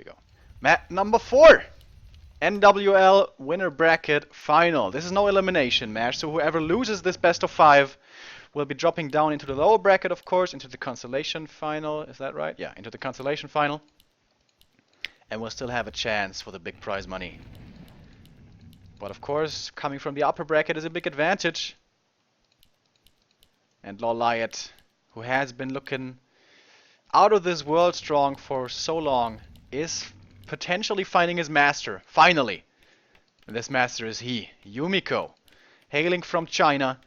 we go. Map number 4. NWL winner bracket final. This is no elimination match, so whoever loses this best of 5 will be dropping down into the lower bracket, of course, into the consolation final. Is that right? Yeah, into the consolation final. And we'll still have a chance for the big prize money. But of course, coming from the upper bracket is a big advantage. And LawLiet, who has been looking out of this world strong for so long, is potentially finding his master, finally. And this master is he, Yumiko, hailing from China.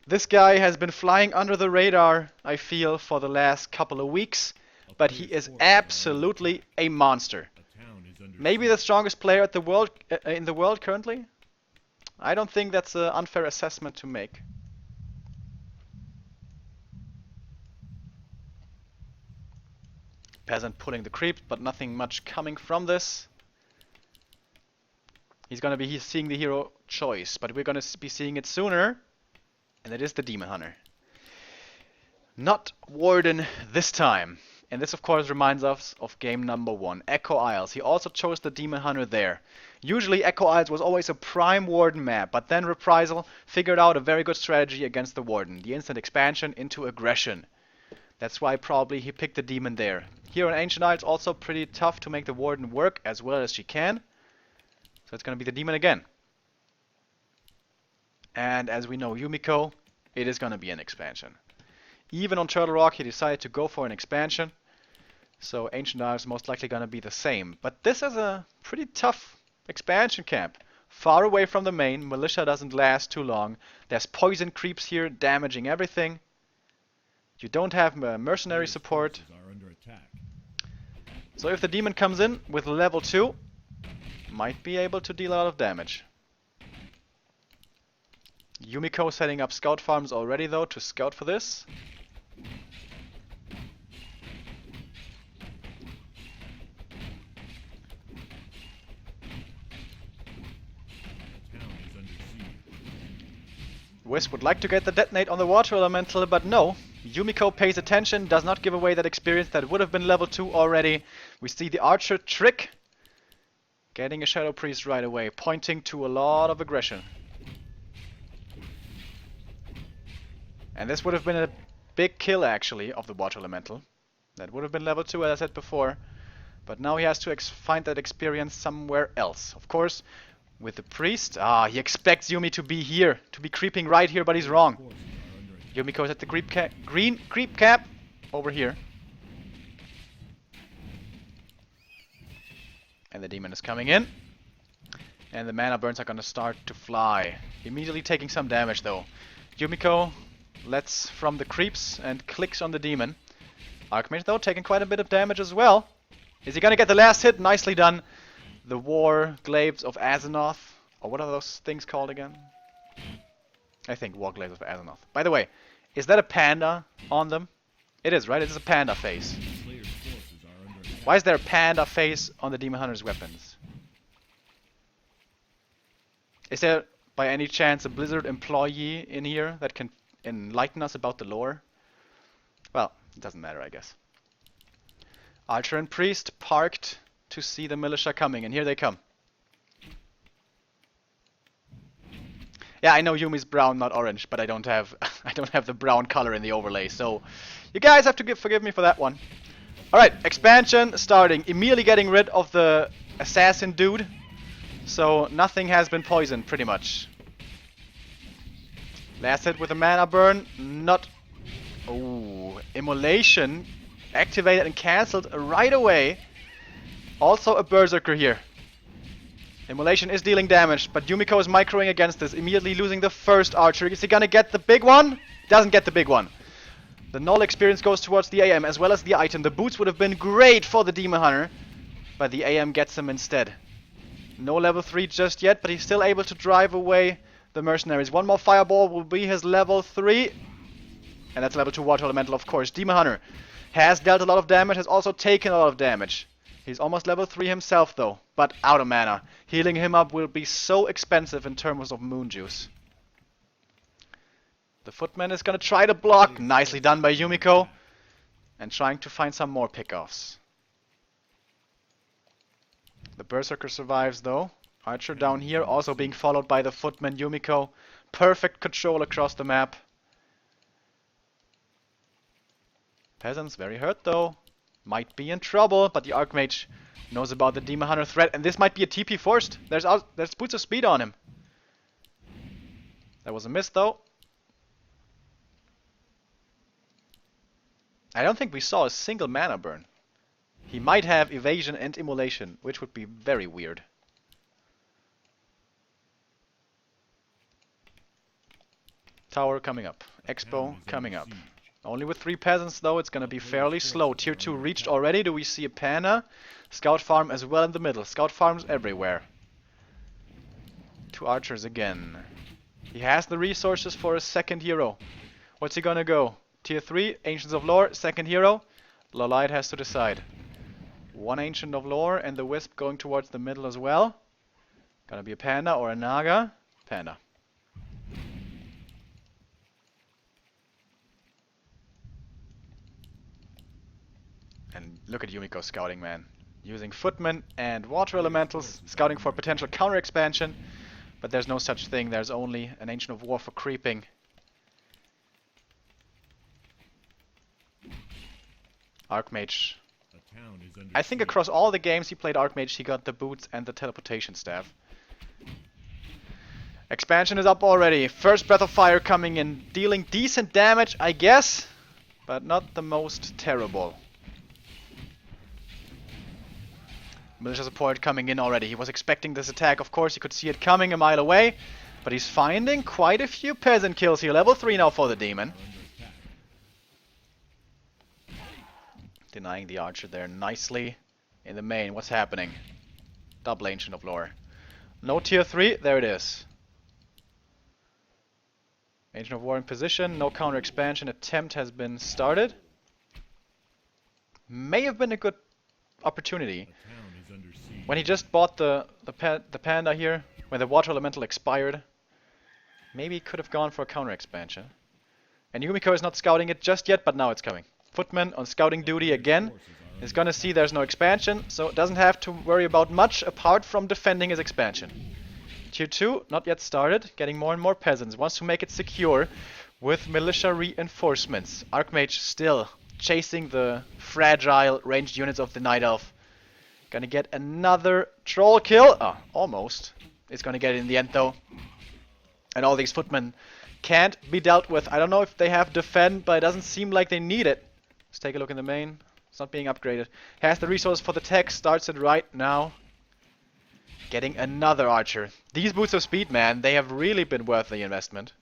This guy has been flying under the radar, I feel, for the last couple of weeks, but he is absolutely a monster. Maybe the strongest player at the world in the world currently? I don't think that's an unfair assessment to make. Peasant pulling the creep, but nothing much coming from this. He's gonna be seeing the hero choice, but we're gonna be seeing it sooner, and it is the Demon Hunter. Not Warden this time. And this of course reminds us of game number 1, Echo Isles. He also chose the Demon Hunter there. Usually Echo Isles was always a prime Warden map, but then Reprisal figured out a very good strategy against the Warden. The instant expansion into aggression. That's why probably he picked the Demon there. Here on Ancient Isles also pretty tough to make the Warden work as well as she can. So it's going to be the Demon again. And as we know Yumiko, it is going to be an expansion. Even on Turtle Rock he decided to go for an expansion. So Ancient Isles is most likely going to be the same. But this is a pretty tough expansion camp. Far away from the main, militia doesn't last too long. There's poison creeps here damaging everything. You don't have mercenary support. So if the demon comes in with level 2, might be able to deal a lot of damage. Yumiko setting up scout farms already though to scout for this. Wisp would like to get the detonate on the water elemental, but no. Yumiko pays attention, does not give away that experience that would have been level 2 already. We see the archer trick. Getting a Shadow Priest right away, pointing to a lot of aggression. And this would have been a big kill actually of the water elemental. That would have been level 2 as I said before. But now he has to find that experience somewhere else. Of course, with the priest, he expects Yumi to be here, to be creeping right here, but he's wrong. Yumiko is at the green creep cap over here. And the demon is coming in. And the mana burns are gonna start to fly. Immediately taking some damage though. Yumiko lets from the creeps and clicks on the demon. Archmage though taking quite a bit of damage as well. Is he gonna get the last hit? Nicely done. The War Glaives of Azeroth. Or what are those things called again? I think War Glaives of Azeroth. By the way, is that a panda on them? It is, right? It is a panda face. Why is there a panda face on the Demon Hunter's weapons? Is there, by any chance, a Blizzard employee in here that can enlighten us about the lore? Well, it doesn't matter, I guess. Archer and Priest parked to see the militia coming, and here they come. Yeah, I know Yumi's brown, not orange, but I don't have the brown color in the overlay, so you guys have to forgive me for that one. Alright, expansion starting. Immediately getting rid of the assassin dude. So nothing has been poisoned, pretty much. Last hit with a mana burn. Not... Oh, Immolation activated and cancelled right away. Also a Berserker here. Immolation is dealing damage, but Yumiko is microing against this, immediately losing the first archer. Is he gonna get the big one? Doesn't get the big one. The null experience goes towards the AM as well as the item. The boots would have been great for the Demon Hunter, but the AM gets him instead. No level 3 just yet, but he's still able to drive away the mercenaries. One more fireball will be his level 3. And that's level 2 water elemental, of course. Demon Hunter has dealt a lot of damage, has also taken a lot of damage. He's almost level 3 himself though, but out of mana. Healing him up will be so expensive in terms of moon juice. The footman is gonna try to block. Nicely done by Yumiko. And trying to find some more pickoffs. The Berserker survives though. Archer down here, also being followed by the footman Yumiko. Perfect control across the map. Peasants very hurt though. Might be in trouble, but the Archmage knows about the Demon Hunter threat, and this might be a TP forced. There's Boots of Speed on him. That was a miss though. I don't think we saw a single mana burn. He might have evasion and immolation, which would be very weird. Tower coming up. Expo coming up. Only with 3 peasants though, it's gonna be fairly slow. Tier 2 reached already. Do we see a Panda? Scout farm as well in the middle. Scout farms everywhere. 2 archers again. He has the resources for a second hero. What's he gonna go? Tier 3, Ancients of Lore, second hero. LawLiet has to decide. 1 Ancient of Lore and the Wisp going towards the middle as well. Gonna be a Panda or a Naga. Panda. And look at Yumiko scouting, man. Using Footmen and Water Elementals, scouting for potential counter expansion. But there's no such thing, there's only an Ancient of War for creeping. Archmage. I think across all the games he played Archmage, he got the boots and the teleportation staff. Expansion is up already. First Breath of Fire coming in, dealing decent damage, I guess, but not the most terrible. Militia support coming in already. He was expecting this attack, of course, he could see it coming a mile away, but he's finding quite a few peasant kills here. Level 3 now for the demon. Denying the archer there nicely. In the main, what's happening? Double Ancient of Lore. No tier 3, there it is. Ancient of War in position, no counter expansion attempt has been started. May have been a good opportunity. When he just bought the Panda here, when the Water Elemental expired, maybe he could have gone for a counter expansion. And Yumiko is not scouting it just yet, but now it's coming. Footman on scouting duty again. Is gonna see there's no expansion, so doesn't have to worry about much apart from defending his expansion. Tier 2, not yet started, getting more and more peasants. Wants to make it secure with militia reinforcements. Archmage still chasing the fragile ranged units of the Night Elf. Gonna get another troll kill. Oh, almost. It's gonna get it in the end though. And all these footmen can't be dealt with. I don't know if they have defend, but it doesn't seem like they need it. Let's take a look in the main. It's not being upgraded. Has the resource for the tech, starts it right now. Getting another archer. These boots of speed, man, they have really been worth the investment.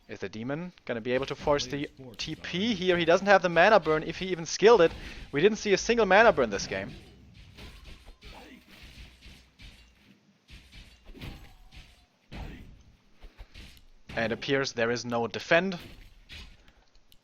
Is the demon gonna be able to force the TP here? He doesn't have the mana burn if he even skilled it. We didn't see a single mana burn this game. And it appears there is no defend.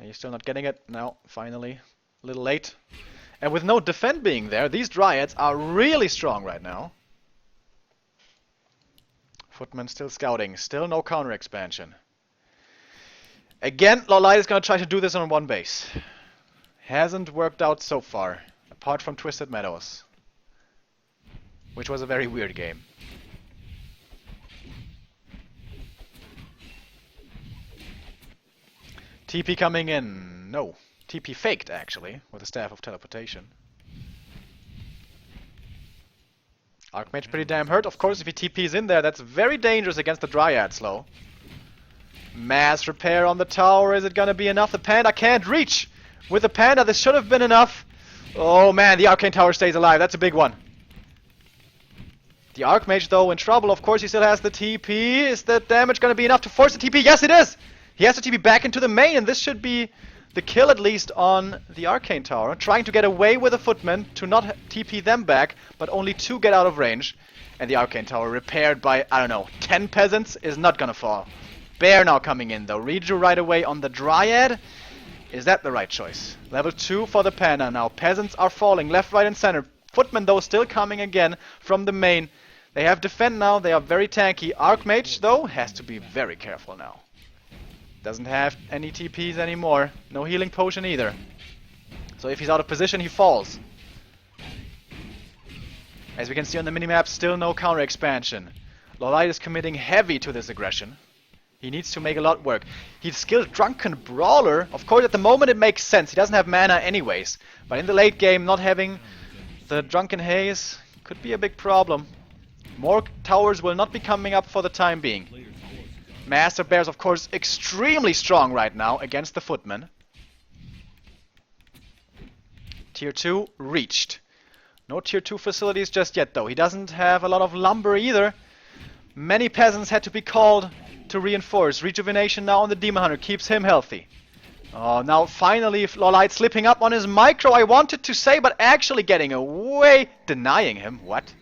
And you're still not getting it. Now, finally. A little late. And with no defend being there, these Dryads are really strong right now. Footman still scouting. Still no counter expansion. Again, LawLiet is going to try to do this on 1 base. Hasn't worked out so far. Apart from Twisted Meadows. Which was a very weird game. TP coming in. No. TP faked, actually, with the Staff of Teleportation. Archmage pretty damn hurt. Of course, if he TP's in there, that's very dangerous against the Dryad slow. Mass repair on the tower. Is it gonna be enough? The Panda can't reach! With the Panda, this should have been enough. Oh man, the Arcane Tower stays alive. That's a big one. The Archmage, though, in trouble. Of course, he still has the TP. Is the damage gonna be enough to force the TP? Yes, it is! He has to TP back into the main, and this should be the kill at least on the Arcane Tower. Trying to get away with the Footmen to not TP them back, but only 2 get out of range. And the Arcane Tower repaired by, I don't know, 10 peasants is not gonna fall. Bear now coming in though. Reju right away on the Dryad. Is that the right choice? Level 2 for the Panda now. Peasants are falling left, right and center. Footmen though still coming again from the main. They have defend now. They are very tanky. Archmage though has to be very careful now. Doesn't have any TPs anymore. No healing potion either. So if he's out of position, he falls. As we can see on the minimap, still no counter expansion. LawLiet is committing heavy to this aggression. He needs to make a lot work. He's skilled Drunken Brawler. Of course, at the moment it makes sense. He doesn't have mana anyways. But in the late game, not having the Drunken Haze could be a big problem. More towers will not be coming up for the time being. Master Bear is, of course, extremely strong right now against the Footman. Tier 2 reached. No Tier 2 facilities just yet, though. He doesn't have a lot of lumber either. Many peasants had to be called to reinforce. Rejuvenation now on the Demon Hunter keeps him healthy. Oh, now finally LawLiet slipping up on his micro, I wanted to say, but actually getting away. Denying him. What?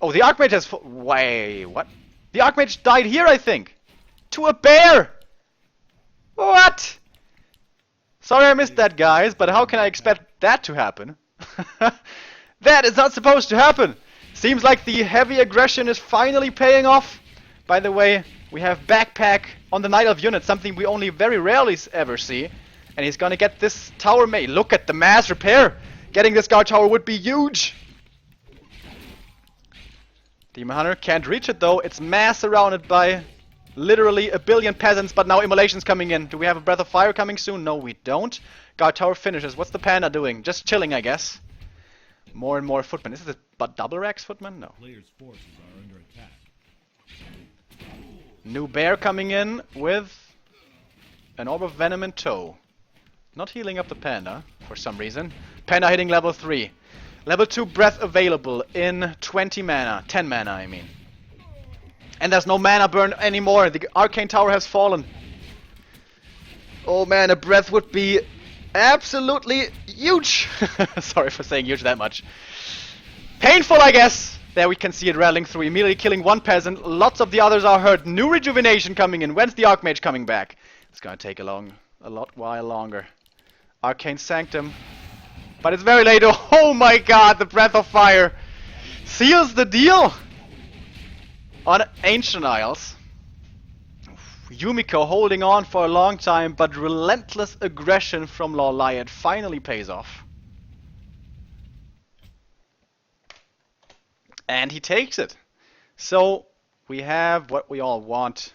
Oh, the Archmage has... Wait, what? The Archmage died here, I think. To a bear! What? Sorry I missed that, guys, but how can I expect that to happen? That is not supposed to happen! Seems like the heavy aggression is finally paying off. By the way, we have Backpack on the Night Elf unit, something we only very rarely ever see. And he's gonna get this tower made. Look at the mass repair! Getting this guard tower would be huge! Demon Hunter can't reach it though. It's mass surrounded by literally a billion peasants, but now Immolation's coming in. Do we have a Breath of Fire coming soon? No, we don't. Guard tower finishes. What's the Panda doing? Just chilling, I guess. More and more footmen. Is it a double Rex footman? No. Players' forces are under attack. New bear coming in with an Orb of Venom in tow. Not healing up the Panda for some reason. Panda hitting level 3. Level 2 breath available in 20 mana. 10 mana, I mean. And there's no mana burn anymore. The Arcane Tower has fallen. Oh man, a breath would be absolutely huge. Sorry for saying huge that much. Painful, I guess. There we can see it rattling through, immediately killing one peasant. Lots of the others are hurt. New rejuvenation coming in. When's the Archmage coming back? It's gonna take a lot while longer. Arcane Sanctum. But it's very late. Oh my god, the Breath of Fire seals the deal on Ancient Isles. Yumiko holding on for a long time, but relentless aggression from LawLiet finally pays off. And he takes it. So we have what we all want.